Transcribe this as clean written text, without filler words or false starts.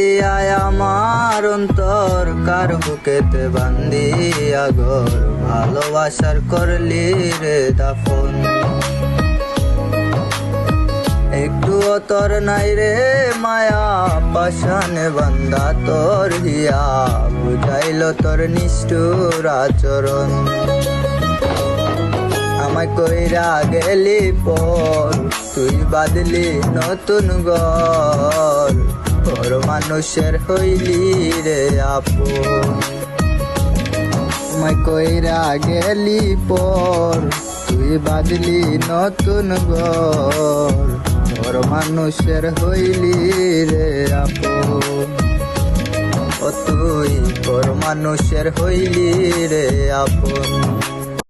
দিয়ায় আমার অন্তর কার বুকেতে বান্দিয়া ঘর, ভালোবাসার করলি রে দাফন। একটুও তোর নাই রে মায়া, পাশানে বান্দা তোর হিয়া, বুঝাইল তোর নিষ্ঠুর আচরণ। আমায় কইরা গেলি পর, তুই বাদলি নতুন ঘর, তোর মানুষের হইলি রে আপন। আমায় কইরা গেলি পর, তুই বাদলি নতুন ঘর, তোর মানুষের হইলি রে আপন। ও তুই তোর মানুষের হইলি রে আপন।